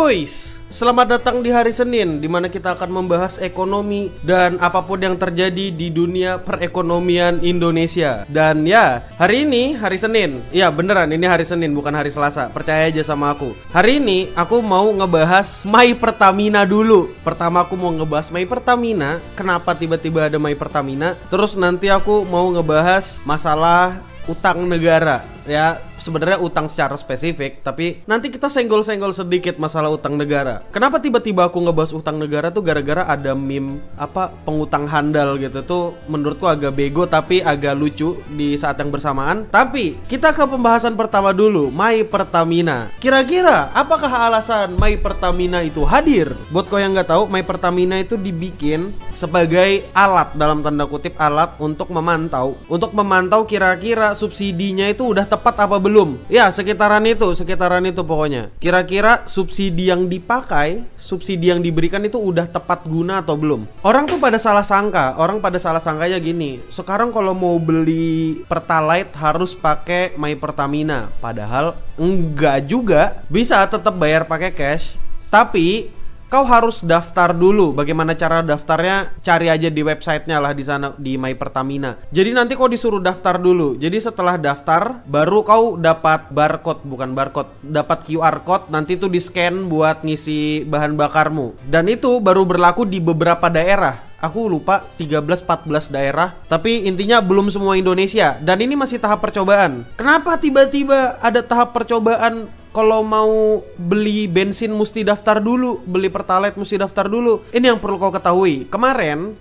Guys, selamat datang di hari Senin, di mana kita akan membahas ekonomi dan apapun yang terjadi di dunia perekonomian Indonesia. Dan ya, hari ini hari Senin. Ya beneran, ini hari Senin bukan hari Selasa. Percaya aja sama aku. Hari ini aku mau ngebahas My Pertamina dulu. Pertama aku mau ngebahas My Pertamina. Kenapa tiba-tiba ada My Pertamina? Terus nanti aku mau ngebahas masalah utang negara. Ya, sebenarnya utang secara spesifik, tapi nanti kita senggol-senggol sedikit masalah utang negara. Kenapa tiba-tiba aku ngebahas utang negara tuh gara-gara ada meme pengutang handal gitu tuh, menurutku agak bego tapi agak lucu di saat yang bersamaan. Tapi kita ke pembahasan pertama dulu, My Pertamina. Kira-kira apakah alasan My Pertamina itu hadir? Buat kau yang nggak tahu, My Pertamina itu dibikin sebagai alat, dalam tanda kutip alat untuk memantau kira-kira subsidinya itu udah tepat apa belum. Ya sekitaran itu pokoknya. Kira-kira subsidi yang dipakai, subsidi yang diberikan itu udah tepat guna atau belum. Orang pada salah sangkanya gini, sekarang kalau mau beli Pertalite harus pakai My Pertamina. Padahal enggak juga, bisa tetap bayar pakai cash. Tapi kau harus daftar dulu. Bagaimana cara daftarnya? Cari aja di websitenya lah, di sana di My Pertamina. Jadi nanti kau disuruh daftar dulu. Jadi setelah daftar baru kau dapat dapat QR code. Nanti tuh di scan buat ngisi bahan bakarmu. Dan itu baru berlaku di beberapa daerah. Aku lupa 13-14 daerah, tapi intinya belum semua Indonesia. Dan ini masih tahap percobaan. Kenapa tiba-tiba ada tahap percobaan? Kalau mau beli bensin mesti daftar dulu, beli Pertalite mesti daftar dulu. Ini yang perlu kau ketahui. Kemarin,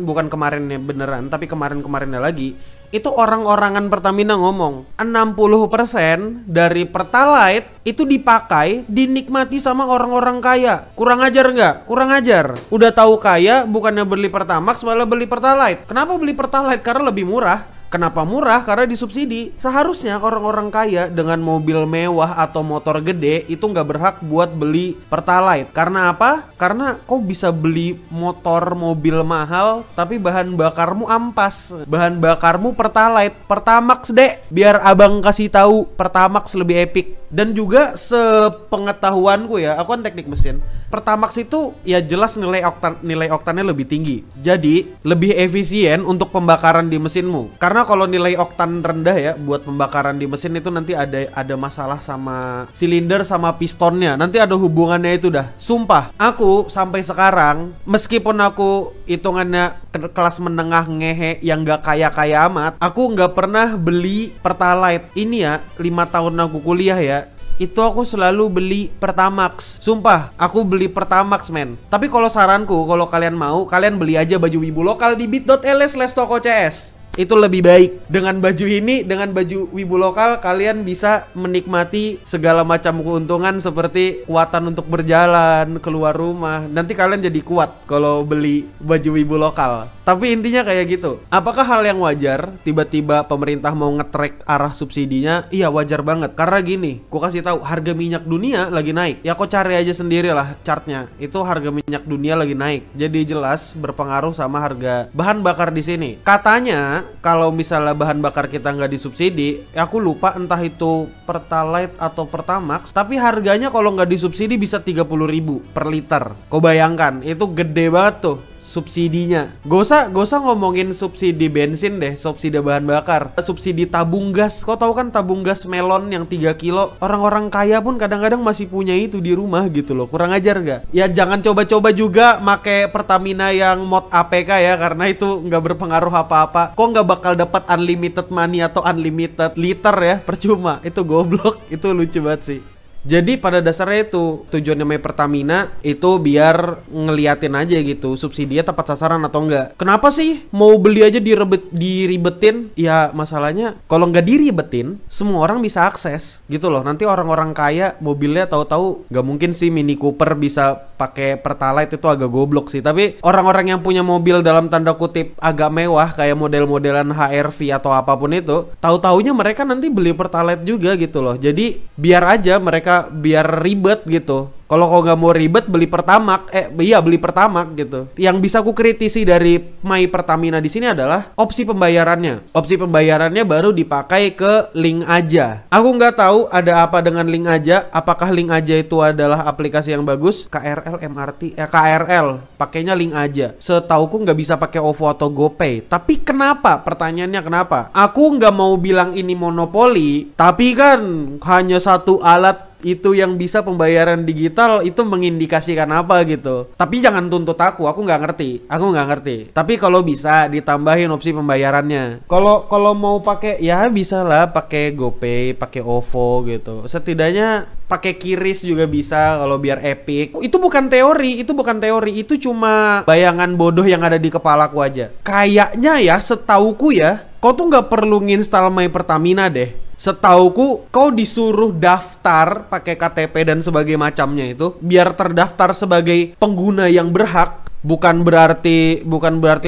bukan kemarinnya beneran, tapi kemarinnya lagi, itu orang-orangan Pertamina ngomong 60% dari Pertalite itu dipakai, dinikmati sama orang-orang kaya. Kurang ajar nggak? Kurang ajar. Udah tahu kaya, bukannya beli Pertamax malah beli Pertalite. Kenapa beli Pertalite? Karena lebih murah. Kenapa murah? Karena disubsidi. Seharusnya orang-orang kaya dengan mobil mewah atau motor gede itu nggak berhak buat beli Pertalite. Karena apa? Karena kau bisa beli mobil mahal tapi bahan bakarmu ampas. Bahan bakarmu Pertalite, Pertamax dek. Biar abang kasih tahu, Pertamax lebih epic. Dan juga sepengetahuanku ya, aku kan teknik mesin, Pertamax itu ya jelas nilai oktannya lebih tinggi. Jadi lebih efisien untuk pembakaran di mesinmu. Karena kalau nilai oktan rendah ya, buat pembakaran di mesin itu nanti ada masalah sama silinder sama pistonnya. Nanti ada hubungannya itu dah. Sumpah, aku sampai sekarang meskipun aku hitungannya kelas menengah ngehe yang gak kaya-kaya amat, aku gak pernah beli Pertalite. Ini ya 5 tahun aku kuliah ya, itu aku selalu beli Pertamax. Sumpah, aku beli Pertamax men. Tapi kalau saranku, kalau kalian mau, kalian beli aja baju Wibu Lokal di bit.ly/tokocs. Itu lebih baik. Dengan baju ini, dengan baju Wibu Lokal, kalian bisa menikmati segala macam keuntungan seperti kekuatan untuk berjalan, keluar rumah. Nanti kalian jadi kuat kalau beli baju Wibu Lokal. Tapi intinya kayak gitu. Apakah hal yang wajar tiba-tiba pemerintah mau nge-track arah subsidinya? Iya, wajar banget. Karena gini, ku kasih tahu, harga minyak dunia lagi naik. Ya kau cari aja sendiri lah chartnya. Itu harga minyak dunia lagi naik. Jadi jelas berpengaruh sama harga bahan bakar di sini. Katanya kalau misalnya bahan bakar kita nggak disubsidi, ya aku lupa entah itu Pertalite atau Pertamax, tapi harganya kalau nggak disubsidi bisa 30.000 per liter. Kau bayangkan, itu gede banget tuh subsidinya. Gak usah ngomongin subsidi bensin deh, subsidi bahan bakar, subsidi tabung gas. Kau tahu kan tabung gas melon yang 3 kilo? Orang-orang kaya pun kadang-kadang masih punya itu di rumah gitu loh. Kurang ajar gak? Ya jangan coba-coba juga make Pertamina yang mod APK ya, karena itu nggak berpengaruh apa-apa. Kok nggak bakal dapat unlimited money atau unlimited liter ya, percuma. Itu goblok, itu lucu banget sih. Jadi pada dasarnya itu tujuannya My Pertamina itu biar ngeliatin aja gitu subsidinya tepat sasaran atau enggak. Kenapa sih mau beli aja diribetin? Ya masalahnya kalau nggak diribetin semua orang bisa akses gitu loh. Nanti orang-orang kaya mobilnya tahu-tahu nggak mungkin sih Mini Cooper bisa pakai Pertalite, itu agak goblok sih. Tapi orang-orang yang punya mobil dalam tanda kutip agak mewah kayak model-modelan HR-V atau apapun itu, tahu-taunya mereka nanti beli Pertalite juga gitu loh. Jadi biar aja mereka biar ribet gitu. Kalau kau nggak mau ribet beli Pertamax, beli Pertamax gitu. Yang bisa aku kritisi dari My Pertamina di sini adalah opsi pembayarannya. Opsi pembayarannya baru dipakai ke Link Aja. Aku nggak tahu ada apa dengan Link Aja. Apakah Link Aja itu adalah aplikasi yang bagus? KRL, MRT, KRL, pakainya Link Aja. Setauku nggak bisa pakai OVO atau GoPay. Tapi kenapa? Pertanyaannya kenapa? Aku nggak mau bilang ini monopoli, tapi kan hanya satu alat itu yang bisa pembayaran digital, itu mengindikasikan apa gitu. Tapi jangan tuntut aku nggak ngerti. Tapi kalau bisa ditambahin opsi pembayarannya. Kalau mau pakai ya bisa lah pakai GoPay, pakai OVO gitu. Setidaknya pakai QRIS juga bisa kalau biar epic. Itu bukan teori, itu cuma bayangan bodoh yang ada di kepalaku aja. Kayaknya ya, setauku ya, kau tuh nggak perlu nginstal My Pertamina deh. Setauku kau disuruh daftar pakai KTP dan sebagainya macamnya itu biar terdaftar sebagai pengguna yang berhak. Bukan berarti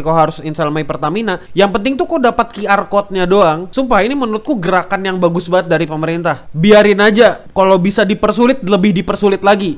kau harus install My Pertamina. Yang penting tuh kau dapat QR code-nya doang. Sumpah ini menurutku gerakan yang bagus banget dari pemerintah. Biarin aja, kalau bisa dipersulit lebih dipersulit lagi.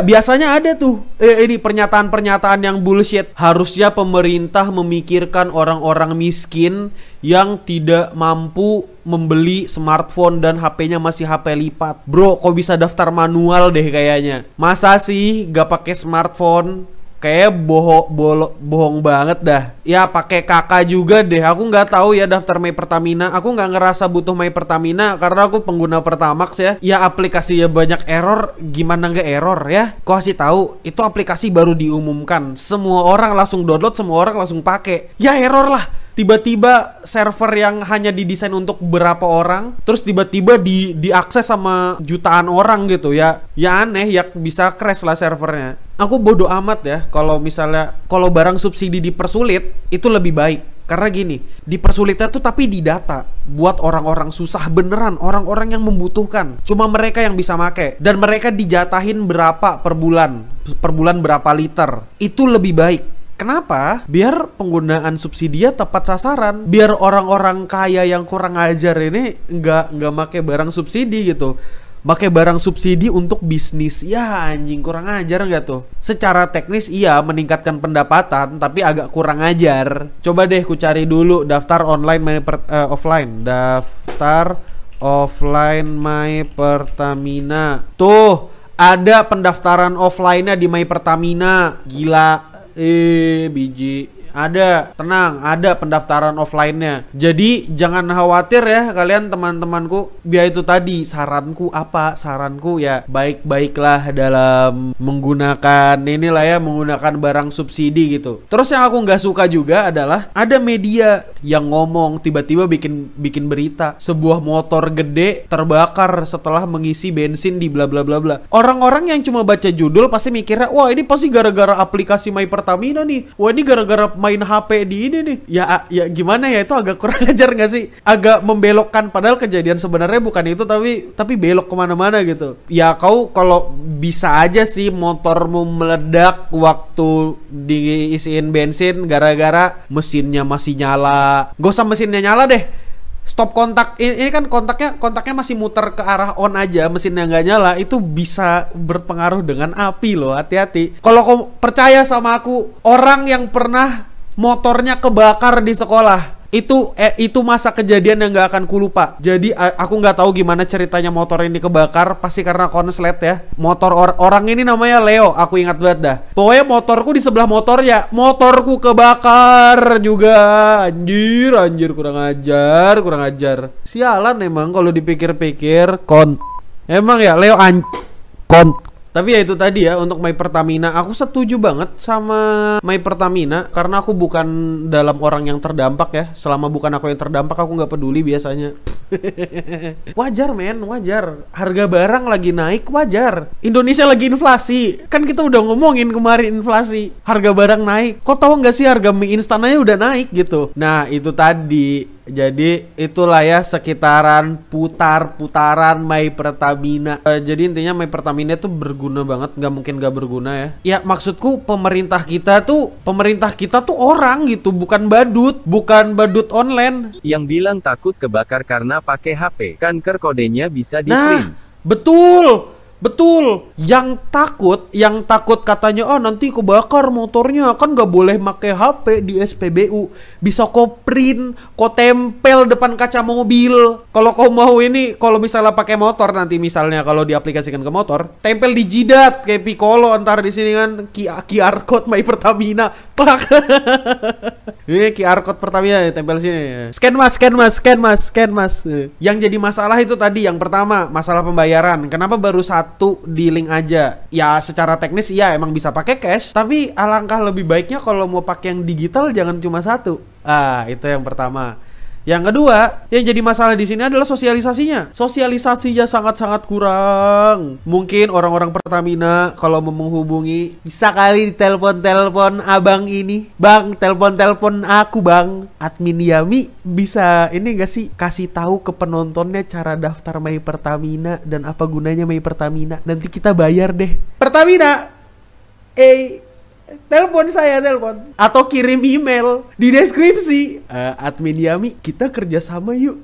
Biasanya ada tuh ini pernyataan-pernyataan yang bullshit. Harusnya pemerintah memikirkan orang-orang miskin yang tidak mampu membeli smartphone dan HP-nya masih HP lipat. Bro, kau bisa daftar manual deh kayaknya. Masa sih gak pakai smartphone? Kayak bohong banget dah. Ya pakai kakak juga deh. Aku nggak tahu ya daftar My Pertamina. Aku nggak ngerasa butuh My Pertamina karena aku pengguna Pertamax ya. Ya aplikasinya banyak error. Gimana nggak error ya? Kau kasih tahu itu aplikasi baru diumumkan. Semua orang langsung download, semua orang langsung pakai. Ya error lah. Tiba-tiba server yang hanya didesain untuk beberapa orang, terus tiba-tiba diakses sama jutaan orang gitu ya. Ya aneh ya, bisa crash lah servernya. Aku bodo amat ya kalau barang subsidi dipersulit itu lebih baik. Karena gini, dipersulitnya tuh tapi di data buat orang-orang susah beneran, orang-orang yang membutuhkan. Cuma mereka yang bisa make dan mereka dijatahin berapa per bulan berapa liter. Itu lebih baik. Kenapa? Biar penggunaan subsidinya tepat sasaran. Biar orang-orang kaya yang kurang ajar ini nggak make barang subsidi gitu. Pakai barang subsidi untuk bisnis. Ya anjing, kurang ajar nggak tuh? Secara teknis iya meningkatkan pendapatan, tapi agak kurang ajar. Coba deh ku cari dulu daftar online offline. Daftar offline My Pertamina. Tuh, ada pendaftaran offline-nya di My Pertamina. Gila. Biji ada, tenang, ada pendaftaran offline-nya. Jadi jangan khawatir ya kalian teman-temanku. Biar itu tadi saranku ya baik-baiklah dalam menggunakan menggunakan barang subsidi gitu. Terus yang aku nggak suka juga adalah ada media yang ngomong tiba-tiba bikin berita sebuah motor gede terbakar setelah mengisi bensin di bla bla bla bla. Orang-orang yang cuma baca judul pasti mikirnya, wah ini pasti gara-gara aplikasi My Pertamina nih. Wah ini gara-gara main HP di ini nih. Ya gimana ya, itu agak kurang ajar gak sih? Agak membelokkan, padahal kejadian sebenarnya bukan itu, tapi belok kemana-mana gitu. Ya kau kalau bisa aja sih motormu meledak waktu diisiin bensin gara-gara mesinnya masih nyala. Gak usah mesinnya nyala deh, stop kontak. Ini kan kontaknya masih muter ke arah on aja, mesinnya nggak nyala, itu bisa berpengaruh dengan api loh. Hati-hati. Kalau kau percaya sama aku, orang yang pernah motornya kebakar di sekolah, itu masa kejadian yang nggak akan kulupa. Jadi aku nggak tahu gimana ceritanya motor ini kebakar, pasti karena konslet ya. Motor orang ini namanya Leo, aku ingat banget dah. Pokoknya motorku di sebelah motornya, motorku kebakar juga. Anjir, kurang ajar. Sialan emang kalau dipikir-pikir. Emang ya Leo Tapi ya itu tadi ya, untuk My Pertamina aku setuju banget sama My Pertamina karena aku bukan dalam orang yang terdampak ya. Selama bukan aku yang terdampak, aku nggak peduli biasanya. Wajar harga barang lagi naik, wajar. Indonesia lagi inflasi, kan kita udah ngomongin kemarin inflasi, harga barang naik. Kok tahu nggak sih harga mie instan aja udah naik gitu. Nah itu tadi. Jadi itulah ya sekitaran putaran My Pertamina. Jadi intinya My Pertamina itu berguna banget, nggak mungkin nggak berguna ya. Ya maksudku pemerintah kita tuh orang gitu, bukan badut online. Yang bilang takut kebakar karena pakai HP, kan kodenya bisa di Nah, print. betul. Betul, yang takut katanya, oh nanti kebakar motornya, kan nggak boleh pakai HP di SPBU. Bisa kau print, kau tempel depan kaca mobil. Kalau kau mau ini, kalau misalnya pakai motor nanti misalnya kalau diaplikasikan ke motor, tempel di jidat kayak Piccolo ntar di sini kan QR code My Pertamina, plak. Ini QR code Pertamina tempel sini. Scan mas. Yang jadi masalah itu tadi yang pertama, masalah pembayaran. Kenapa baru satu di link aja? Ya secara teknis iya emang bisa pakai cash, tapi alangkah lebih baiknya kalau mau pakai yang digital jangan cuma satu. Itu yang pertama. Yang kedua, yang jadi masalah di sini adalah sosialisasinya. Sosialisasinya sangat-sangat kurang. Mungkin orang-orang Pertamina kalau mau menghubungi bisa kali telepon abang ini. Bang, telepon aku bang. Admin Yami bisa ini gak sih kasih tahu ke penontonnya cara daftar My Pertamina dan apa gunanya My Pertamina. Nanti kita bayar deh. Pertamina. Telepon atau kirim email di deskripsi. Admin Yami, kita kerjasama yuk.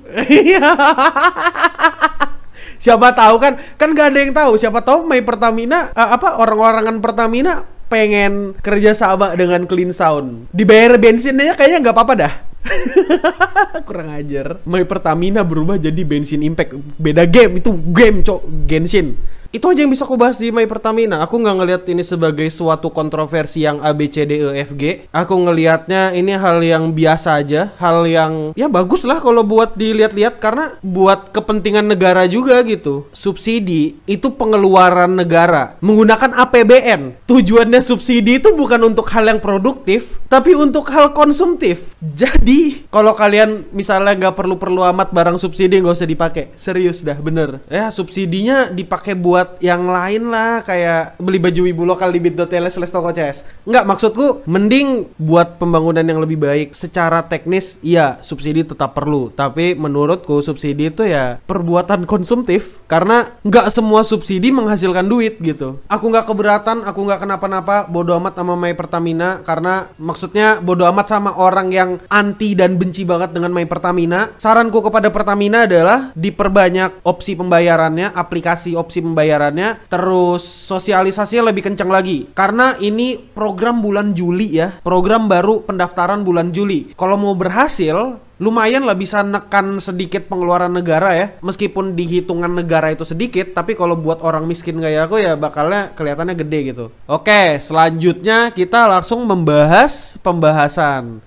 Siapa tahu kan gak ada yang tahu. Siapa tahu My Pertamina orang-orangan Pertamina pengen kerjasama dengan Clean Sound. Dibayar bensinnya kayaknya nggak apa-apa dah. Kurang ajar. My Pertamina berubah jadi Bensin Impact. Beda game, itu game Genshin. Itu aja yang bisa aku bahas di My Pertamina. Aku nggak ngelihat ini sebagai suatu kontroversi yang A B C D E F G. Aku ngelihatnya ini hal yang biasa aja, hal yang ya bagus lah kalau buat dilihat-lihat karena buat kepentingan negara juga gitu. Subsidi itu pengeluaran negara menggunakan APBN. Tujuannya subsidi itu bukan untuk hal yang produktif, tapi untuk hal konsumtif. Jadi kalau kalian misalnya nggak perlu amat barang subsidi nggak usah dipakai. Serius dah, bener. Ya subsidinya dipakai buat yang lain lah, kayak beli baju ibu lokal di bit.ly/tokocs. Enggak, maksudku mending buat pembangunan yang lebih baik. Secara teknis iya subsidi tetap perlu, tapi menurutku subsidi itu ya perbuatan konsumtif, karena nggak semua subsidi menghasilkan duit gitu. Aku nggak keberatan, aku nggak kenapa-napa, bodo amat sama My Pertamina, karena maksudnya bodo amat sama orang yang anti dan benci banget dengan My Pertamina. Saranku kepada Pertamina adalah diperbanyak opsi pembayarannya, aplikasi opsi pembayarannya, terus sosialisasinya lebih kencang lagi. Karena ini program bulan Juli ya, program baru pendaftaran bulan Juli. Kalau mau berhasil, lumayan lah bisa nekan sedikit pengeluaran negara ya. Meskipun di hitungan negara itu sedikit, tapi kalau buat orang miskin kayak aku ya bakalnya kelihatannya gede gitu. Oke, selanjutnya kita langsung membahas pembahasan.